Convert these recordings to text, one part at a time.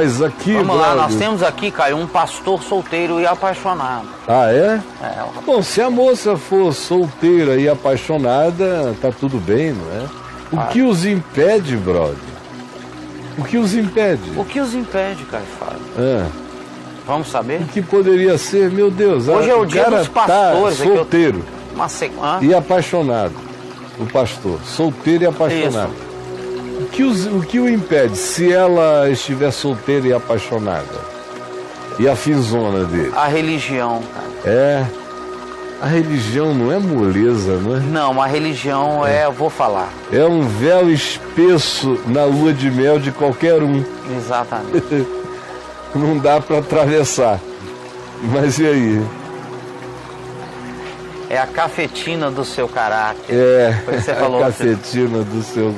nós aqui, Vamos lá, brother. nós temos aqui, Caio, um pastor solteiro e apaixonado. Ah, é? É, Bom, se a moça for solteira e apaixonada, tá tudo bem, não é? O que os impede, brother? O que os impede? o que os impede, Caio Fábio? Ah, Vamos saber? o que poderia ser, meu Deus? Hoje é o dia cara dos pastores, tá é que eu- solteiro Uma sequência. e apaixonado. O pastor, solteiro e apaixonado. O que o impede? Se ela estiver solteira e apaixonada? E a finzona dele? A religião, cara. É. A religião não é moleza, não é? Não, a religião eu vou falar. É um véu espesso na lua de mel de qualquer um. Exatamente. Não dá para atravessar. Mas e aí? É a cafetina do seu caráter. É, Foi o que você a falou, cafetina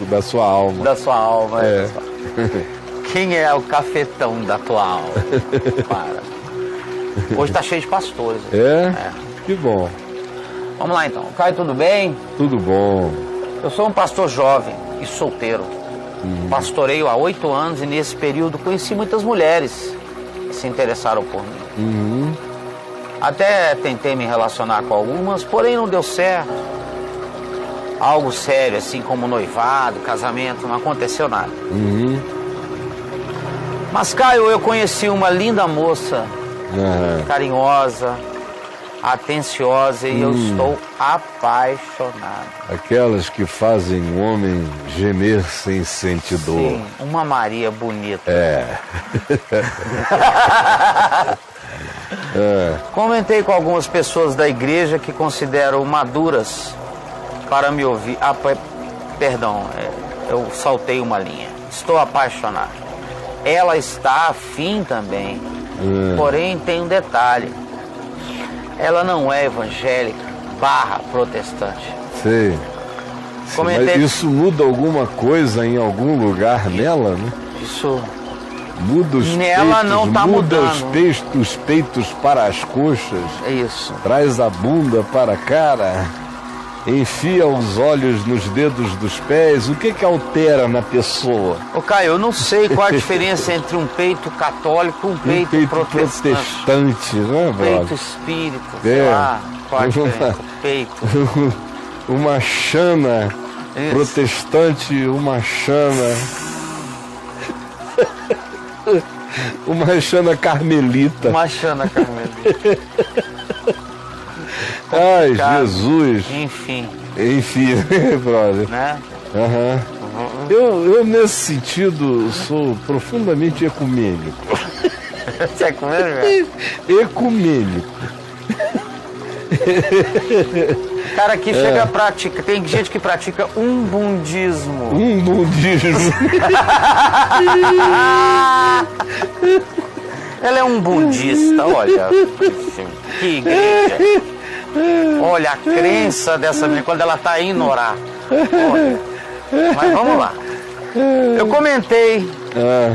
da sua alma. da sua alma. É. Quem é o cafetão da tua alma? Para. Hoje tá cheio de pastores. É? Que bom. Vamos lá então. Caio, tudo bem? Tudo bom. Eu sou um pastor jovem e solteiro. Pastoreio há 8 anos e nesse período conheci muitas mulheres que se interessaram por mim. Até tentei me relacionar com algumas, porém não deu certo. Algo sério, assim como noivado, casamento, não aconteceu nada. Mas, Caio, eu conheci uma linda moça, carinhosa, atenciosa e eu estou apaixonado. Aquelas que fazem o homem gemer sem sentir dor. Sim, uma Maria bonita. Comentei com algumas pessoas da igreja que considero maduras para me ouvir. Perdão, eu saltei uma linha. Estou apaixonado. Ela está afim também. Porém, tem um detalhe. Ela não é evangélica / protestante. Sei. Comentei- Mas isso muda alguma coisa em algum lugar nela, né? Isso Muda os Nela peitos, não tá muda mudando. os peitos para as coxas, é isso. traz a bunda para a cara, enfia os olhos nos dedos dos pés. O que altera na pessoa? Ô Caio, eu não sei qual a diferença entre um peito católico e um Um peito, protestante, né, Peito brother? espírito, sei É. lá qual a diferença. Peito. Uma chana Isso. protestante, uma chana... Uma chana carmelita. Uma chana carmelita. Ai, Complicado. Jesus. Enfim, Enfim, brother. né? Aham. Eu, nesse sentido, sou profundamente ecumênico. Você é comigo, velho? Ecumênico. Cara que chega a praticar. Tem gente que pratica umbundismo. Um budismo. Ela é um budista, olha. Que igreja. Olha a crença dessa menina quando ela tá indo orar. Olha. Mas vamos lá. Eu comentei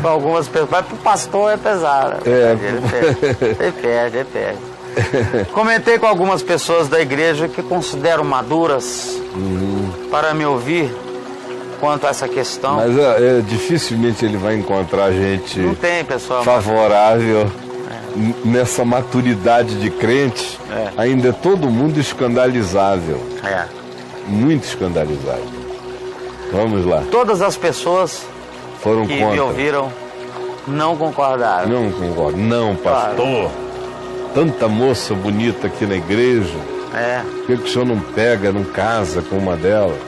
com algumas pessoas, mas pro pastor é pesado. Ele perde. Comentei com algumas pessoas da igreja que considero maduras para me ouvir quanto a essa questão. Mas dificilmente ele vai encontrar gente Não tem, pessoal. favorável nessa maturidade de crente. Ainda é todo mundo escandalizável. Muito escandalizável. Vamos lá. Todas as pessoas Foram que contra. me ouviram não concordaram. Não concordo. Não, pastor. Tanta moça bonita aqui na igreja. Por que o senhor não pega, não casa com uma delas?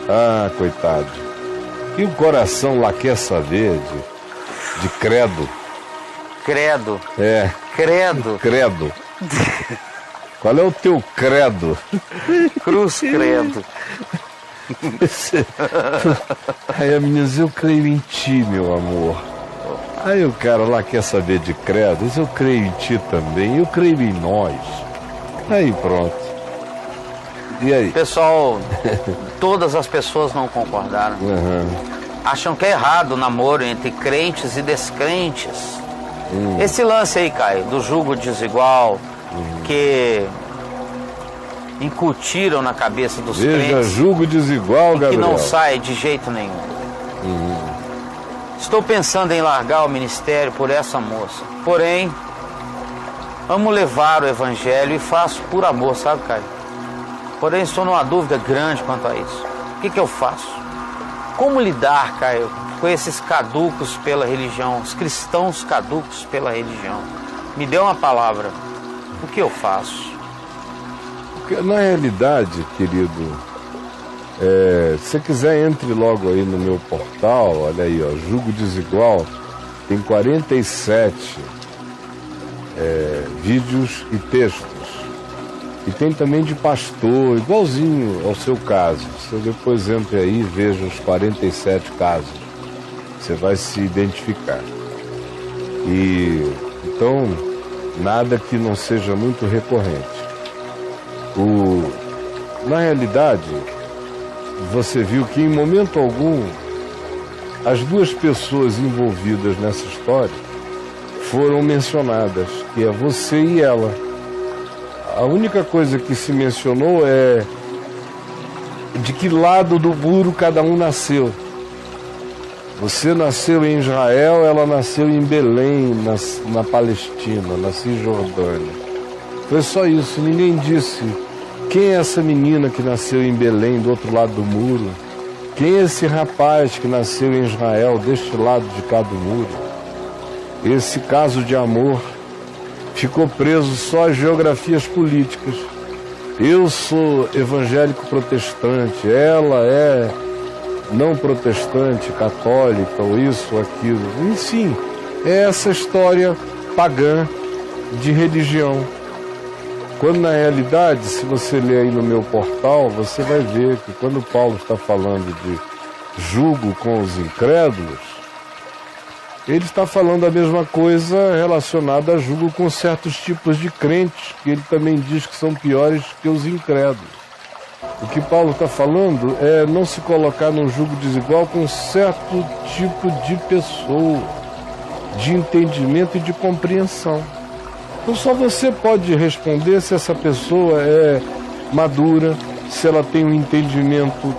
Ah, coitado. E o coração lá quer saber de credo. Credo. Credo. Qual é o teu credo? Cruz credo. Aí a menina diz, eu creio em ti, meu amor. Aí o cara lá quer saber de credo, diz, eu creio em ti também, eu creio em nós. Aí pronto. E aí? Pessoal, todas as pessoas não concordaram. Acham que é errado o namoro entre crentes e descrentes. Esse lance aí, Caio, do jugo desigual, que incutiram na cabeça dos Veja, crentes jugo desigual, e que Gabriel. não sai de jeito nenhum. Estou pensando em largar o ministério por essa moça. Porém, amo levar o evangelho e faço por amor, sabe, Caio? Porém, estou numa dúvida grande quanto a isso. O que eu faço? Como lidar, Caio, com esses caducos pela religião, os cristãos caducos pela religião? Me dê uma palavra. O que eu faço? Porque, na realidade, querido, se você quiser, entre logo aí no meu portal. Olha aí, ó, Jugo Desigual. Tem 47 vídeos e textos. E tem também de pastor, igualzinho ao seu caso. Você depois entre aí e veja os 47 casos. Você vai se identificar. E então, nada que não seja muito recorrente. Na realidade, você viu que em momento algum as duas pessoas envolvidas nessa história foram mencionadas, que é você e ela. A única coisa que se mencionou é de que lado do muro cada um nasceu. Você nasceu em Israel, ela nasceu em Belém, na Palestina, na Cisjordânia. Foi só isso, ninguém disse quem é essa menina que nasceu em Belém, do outro lado do muro. Quem é esse rapaz que nasceu em Israel, deste lado de cá do muro. Esse caso de amor ficou preso só às geografias políticas. Eu sou evangélico protestante, ela é não protestante, católica, ou isso, ou aquilo. Enfim, é essa história pagã de religião. Quando na realidade, se você ler aí no meu portal, você vai ver que quando Paulo está falando de jugo com os incrédulos, ele está falando a mesma coisa relacionada a jugo com certos tipos de crentes, que ele também diz que são piores que os incrédulos. O que Paulo está falando é não se colocar num jugo desigual com certo tipo de pessoa, de entendimento e de compreensão. Então só você pode responder se essa pessoa é madura, se ela tem um entendimento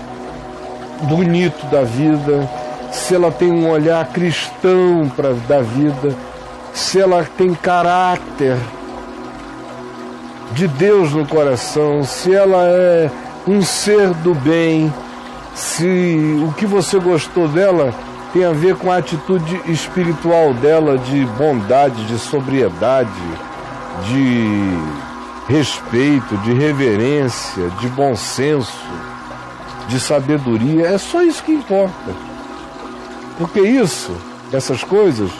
bonito da vida, se ela tem um olhar cristão da vida, se ela tem caráter de Deus no coração, se ela é um ser do bem, se o que você gostou dela tem a ver com a atitude espiritual dela, de bondade, de sobriedade, de respeito, de reverência, de bom senso, de sabedoria. É só isso que importa. Porque essas coisas,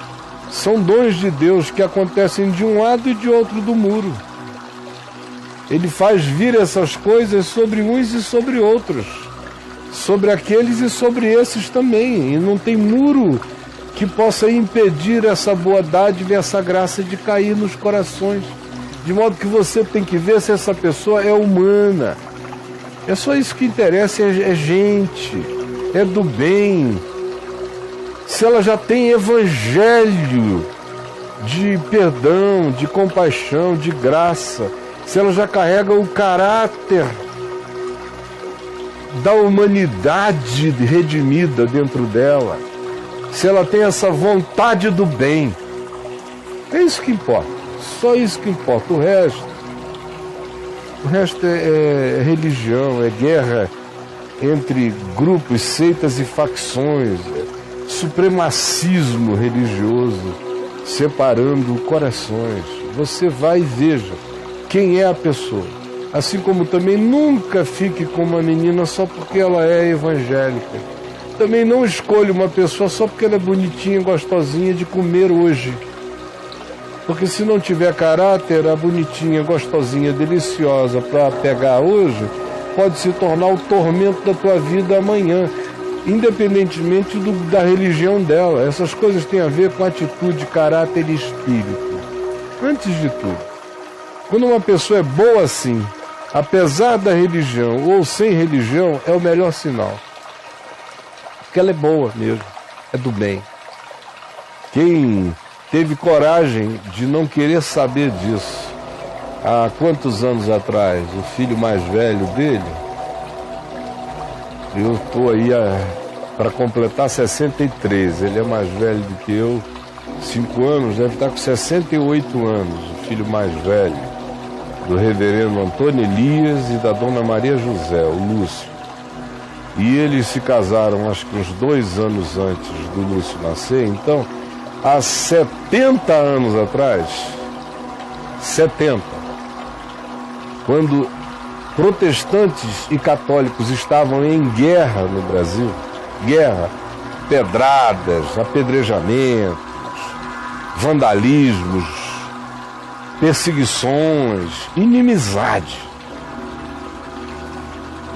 são dons de Deus que acontecem de um lado e de outro do muro. Ele faz vir essas coisas sobre uns e sobre outros, sobre aqueles e sobre esses também. E não tem muro que possa impedir essa boa dádiva e essa graça de cair nos corações. De modo que você tem que ver se essa pessoa é humana. É só isso que interessa, é gente, é do bem. Se ela já tem evangelho de perdão, de compaixão, de graça, se ela já carrega o caráter da humanidade redimida dentro dela, se ela tem essa vontade do bem, é isso que importa, só isso que importa. O resto é religião, é guerra entre grupos, seitas e facções, supremacismo religioso, separando corações. Você vai e veja quem é a pessoa. Assim como também nunca fique com uma menina só porque ela é evangélica. Também não escolha uma pessoa só porque ela é bonitinha, gostosinha de comer hoje. Porque se não tiver caráter, a bonitinha, gostosinha, deliciosa para pegar hoje, pode se tornar o tormento da tua vida amanhã, independentemente da religião dela. Essas coisas têm a ver com atitude, caráter e espírito. Antes de tudo, quando uma pessoa é boa assim, apesar da religião ou sem religião, é o melhor sinal. Porque ela é boa mesmo, é do bem. Quem teve coragem de não querer saber disso há quantos anos atrás, o filho mais velho dele, eu estou aí para completar 63. Ele é mais velho do que eu, 5 anos, deve estar com 68 anos, o filho mais velho do reverendo Antônio Elias e da dona Maria José, o Lúcio. E eles se casaram acho que uns 2 anos antes do Lúcio nascer. Então, há 70 anos atrás, 70, quando protestantes e católicos estavam em guerra no Brasil, guerra, pedradas, apedrejamentos, vandalismos, perseguições, inimizade.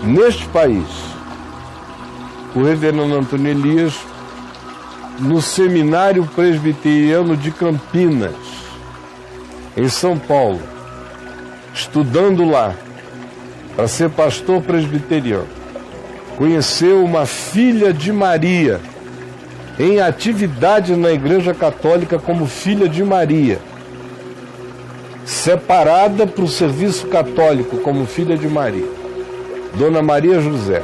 Neste país, o reverendo Antônio Elias, no Seminário Presbiteriano de Campinas, em São Paulo, estudando lá, para ser pastor presbiteriano, conheceu uma filha de Maria, em atividade na Igreja Católica como filha de Maria, separada para o serviço católico como filha de Maria, Dona Maria José,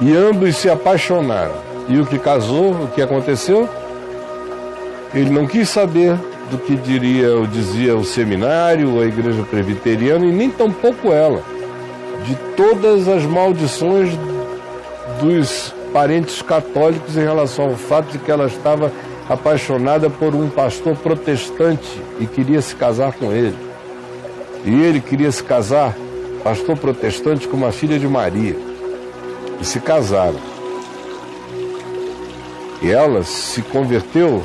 e ambos se apaixonaram. E o que casou, o que aconteceu? Ele não quis saber do que dizia o seminário, a Igreja Presbiteriana, e nem tampouco ela, de todas as maldições dos parentes católicos em relação ao fato de que ela estava apaixonada por um pastor protestante e queria se casar com ele. E ele queria se casar, pastor protestante, com uma filha de Maria. E se casaram. E ela se converteu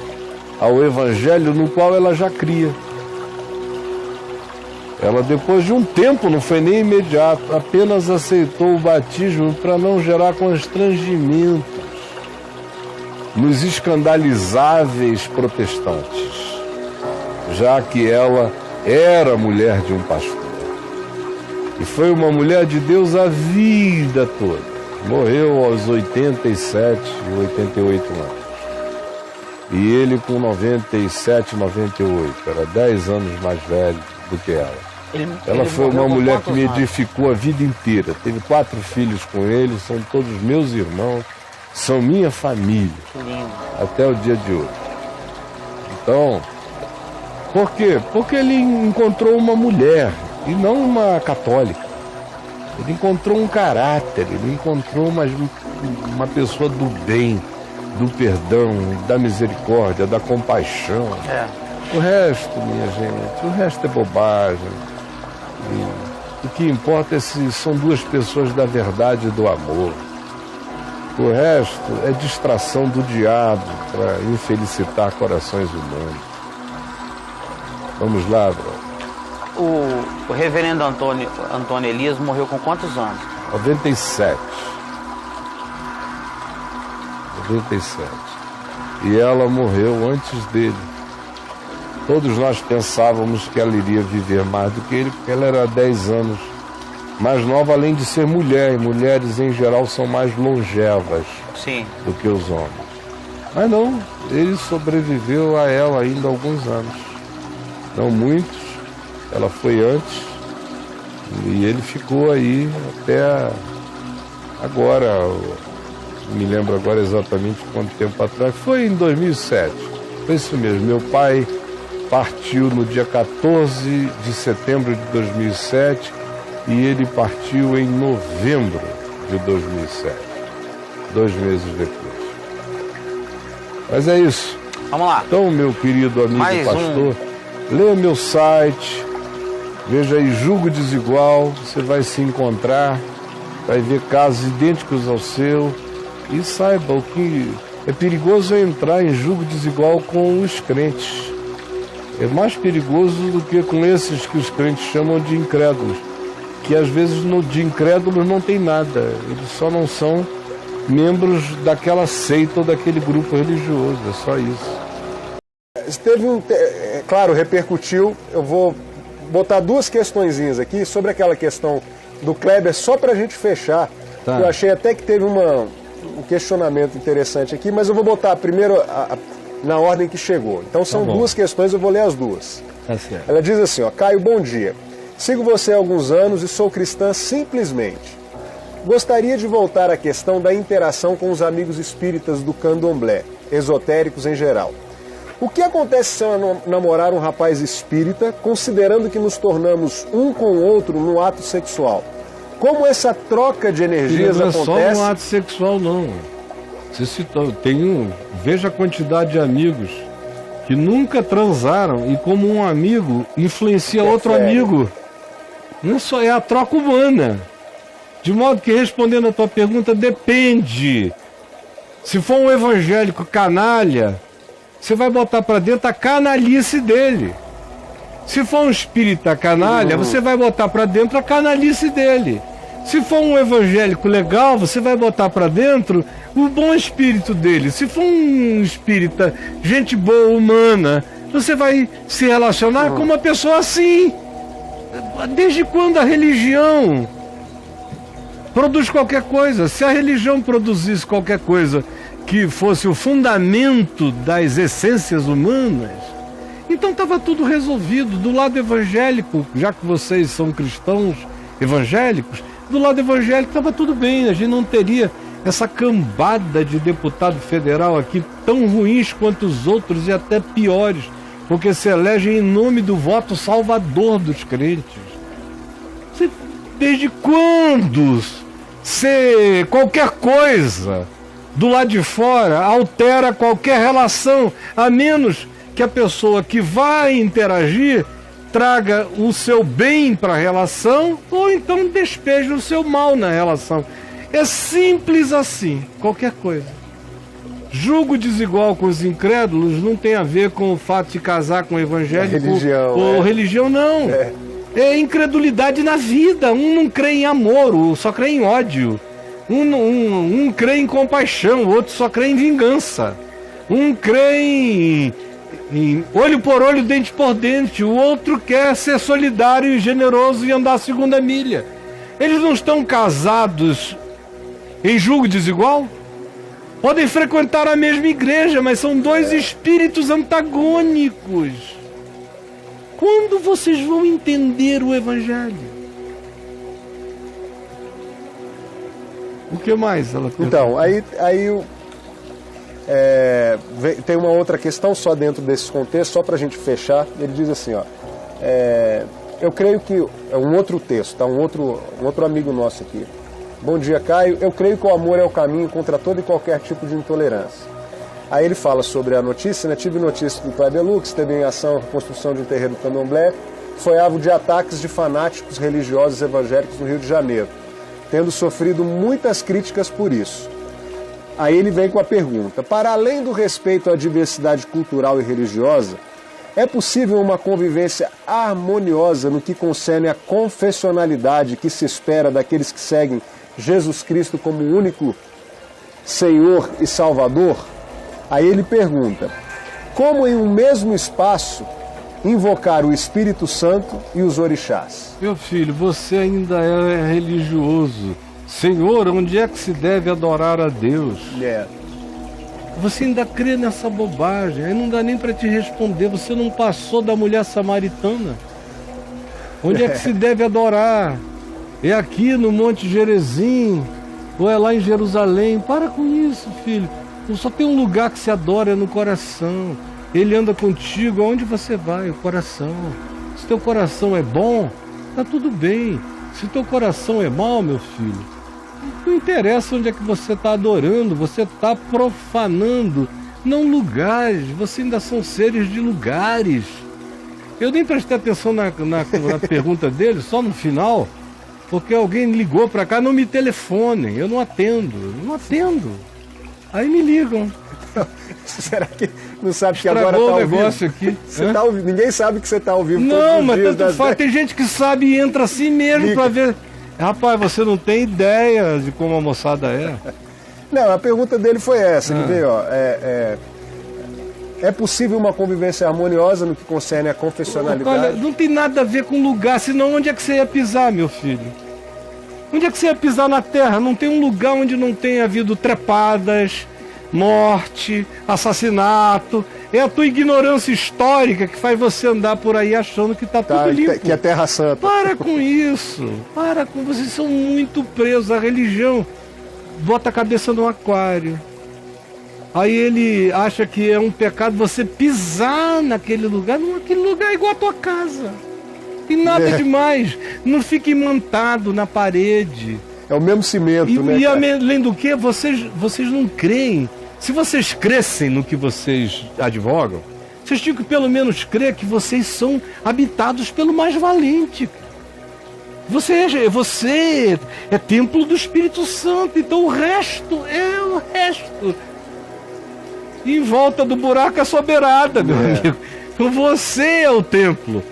ao evangelho no qual ela já cria. Ela, depois de um tempo, não foi nem imediato, apenas aceitou o batismo para não gerar constrangimentos nos escandalizáveis protestantes, já que ela era mulher de um pastor. E foi uma mulher de Deus a vida toda. Morreu aos 87, 88 anos. E ele com 97, 98. Era 10 anos mais velho do que ela. Ela foi uma mulher que me edificou a vida inteira. Teve 4 filhos com ele, são todos meus irmãos, são minha família. Até o dia de hoje. Então, por quê? Porque ele encontrou uma mulher e não uma católica. Ele encontrou um caráter, ele encontrou uma pessoa do bem, do perdão, da misericórdia, da compaixão. O resto, minha gente, o resto é bobagem. E o que importa é se são 2 pessoas da verdade e do amor. O resto é distração do diabo para infelicitar corações humanos. Vamos lá, brother. O reverendo Antônio Elias morreu com quantos anos? 97. 97. E ela morreu antes dele. Todos nós pensávamos que ela iria viver mais do que ele, porque ela era 10 anos mais nova, além de ser mulher. E mulheres, em geral, são mais longevas do que os homens. Mas não, ele sobreviveu a ela ainda alguns anos. Não muitos, ela foi antes, e ele ficou aí até agora. Não me lembro agora exatamente quanto tempo atrás. Foi em 2007. Foi isso mesmo. Meu pai partiu no dia 14 de setembro de 2007 e ele partiu em novembro de 2007. 2 meses depois. Mas é isso. Vamos lá. Então, meu querido amigo pastor, leia meu site, veja aí Julgo Desigual, você vai se encontrar, vai ver casos idênticos ao seu. E saiba, o que é perigoso é entrar em julgo desigual com os crentes. É mais perigoso do que com esses que os crentes chamam de incrédulos. Que às vezes de incrédulos não tem nada. Eles só não são membros daquela seita ou daquele grupo religioso. É só isso. Claro, repercutiu. Eu vou botar 2 questõezinhas aqui sobre aquela questão do Kleber, só para a gente fechar. Tá. Eu achei até que teve um questionamento interessante aqui, mas eu vou botar primeiro na ordem que chegou. Então são 2 questões, eu vou ler as 2. Ela diz assim, Caio, bom dia. Sigo você há alguns anos e sou cristã simplesmente. Gostaria de voltar à questão da interação com os amigos espíritas do candomblé, esotéricos em geral. O que acontece se eu namorar um rapaz espírita, considerando que nos tornamos um com o outro no ato sexual? Como essa troca de energias acontece? Não é só no ato sexual, não. Você citou, veja a quantidade de amigos que nunca transaram e como um amigo influencia outro amigo. Não só é a troca humana. De modo que, respondendo a tua pergunta, depende. Se for um evangélico canalha, você vai botar para dentro a canalice dele. Se for um espírita canalha, você vai botar para dentro a canalice dele. Se for um evangélico legal, você vai botar para dentro o bom espírito dele. Se for um espírita, gente boa, humana, você vai se relacionar com uma pessoa assim. Desde quando a religião produz qualquer coisa? Se a religião produzisse qualquer coisa que fosse o fundamento das essências humanas, então estava tudo resolvido. Do lado evangélico, já que vocês são cristãos evangélicos, do lado evangélico estava tudo bem, a gente não teria essa cambada de deputado federal aqui tão ruins quanto os outros e até piores, porque se elegem em nome do voto salvador dos crentes. Desde quando se qualquer coisa do lado de fora altera qualquer relação, a menos que a pessoa que vai interagir traga o seu bem para a relação ou então despeje o seu mal na relação. É simples assim, qualquer coisa. Julgo desigual com os incrédulos não tem a ver com o fato de casar com o evangélico ou religião, não. É incredulidade na vida. Um não crê em amor, só crê em ódio. Um crê em compaixão, o outro só crê em vingança. Um crê em olho por olho, dente por dente. O outro quer ser solidário e generoso e andar a segunda milha. Eles não estão casados em julgo desigual? Podem frequentar a mesma igreja, mas são dois espíritos antagônicos. Quando vocês vão entender o Evangelho? O que mais? Então, aí tem uma outra questão só dentro desse contexto, só para a gente fechar. Ele diz assim, ó, eu creio que, é um outro texto, tá? um outro amigo nosso aqui. Bom dia, Caio. Eu creio que o amor é o caminho contra todo e qualquer tipo de intolerância. Aí ele fala sobre a notícia, né? Tive notícia do Kleber Lux, teve em ação a reconstrução de um terreiro do Candomblé, foi alvo de ataques de fanáticos religiosos evangélicos no Rio de Janeiro, tendo sofrido muitas críticas por isso. Aí ele vem com a pergunta, para além do respeito à diversidade cultural e religiosa, é possível uma convivência harmoniosa no que concerne à confessionalidade que se espera daqueles que seguem Jesus Cristo como único Senhor e Salvador? Aí ele pergunta, como em um mesmo espaço invocar o Espírito Santo e os orixás? Meu filho, você ainda é religioso. Senhor, onde é que se deve adorar a Deus? Você ainda crê nessa bobagem, aí não dá nem para te responder, você não passou da mulher samaritana. Onde é que se deve adorar? É aqui no Monte Gerezim, ou é lá em Jerusalém? Para com isso, filho. Só tem um lugar que se adora, é no coração. Ele anda contigo, aonde você vai? O coração. Se teu coração é bom, tá tudo bem. Se teu coração é mau, meu filho, não interessa onde é que você está adorando, você está profanando, não lugares, você ainda são seres de lugares. Eu nem prestei atenção na pergunta dele, só no final, porque alguém ligou para cá, não me telefonem, eu não atendo. Aí me ligam. Será que não sabe que Estragou agora está o ao negócio vivo? aqui. Você tá ao vivo? Ninguém sabe que você está ao vivo Não, todos os mas dias tanto faz. Tem gente que sabe e entra assim mesmo para ver. Rapaz, você não tem ideia de como a moçada é. Não, a pergunta dele foi essa. Ele veio, ó, é possível uma convivência harmoniosa no que concerne a confessionalidade? Olha, não tem nada a ver com lugar, senão onde é que você ia pisar, meu filho? Onde é que você ia pisar na terra? Não tem um lugar onde não tenha havido trepadas, morte, assassinato. É a tua ignorância histórica que faz você andar por aí achando que tá tudo limpo. Que é Terra Santa. Para com isso. Para com... Vocês são muito presos à religião. Bota a cabeça no aquário. Aí ele acha que é um pecado você pisar naquele lugar. Não, aquele lugar é igual a tua casa. Tem nada demais. Não fique imantado na parede. É o mesmo cimento, né? E além do que, vocês não creem. Se vocês crescem no que vocês advogam, vocês tinham que pelo menos crer que vocês são habitados pelo mais valente. Você é templo do Espírito Santo, então o resto é o resto. E em volta do buraco é sua beirada, meu amigo. Você é o templo.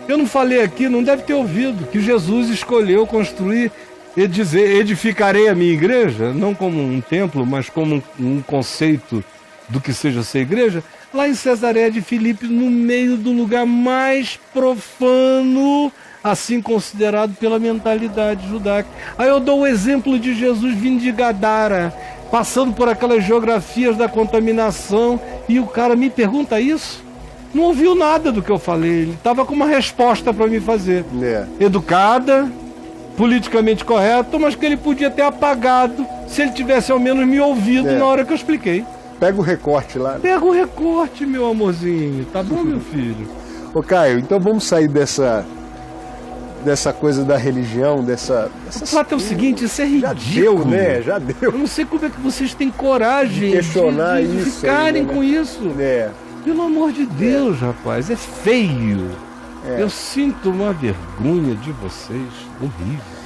Eu não falei aqui, não deve ter ouvido, que Jesus escolheu construir e dizer, edificarei a minha igreja, não como um templo, mas como um conceito do que seja ser igreja, lá em Cesareia de Filipe, no meio do lugar mais profano, assim considerado pela mentalidade judaica. Aí eu dou o exemplo de Jesus vindo de Gadara, passando por aquelas geografias da contaminação, e o cara me pergunta isso, não ouviu nada do que eu falei, ele estava com uma resposta para me fazer, educada, politicamente correto, mas que ele podia ter apagado se ele tivesse ao menos me ouvido na hora que eu expliquei. Pega o recorte lá. Pega o recorte, meu amorzinho. Tá bom, meu filho? Ô Caio, então vamos sair dessa coisa da religião, dessa... O fato é o seguinte, isso é ridículo. Já deu, né? Já deu. Eu não sei como é que vocês têm coragem de questionar de isso. Ficarem ainda, né? com isso. Pelo amor de Deus, rapaz, é feio. Eu sinto uma vergonha de vocês, horrível.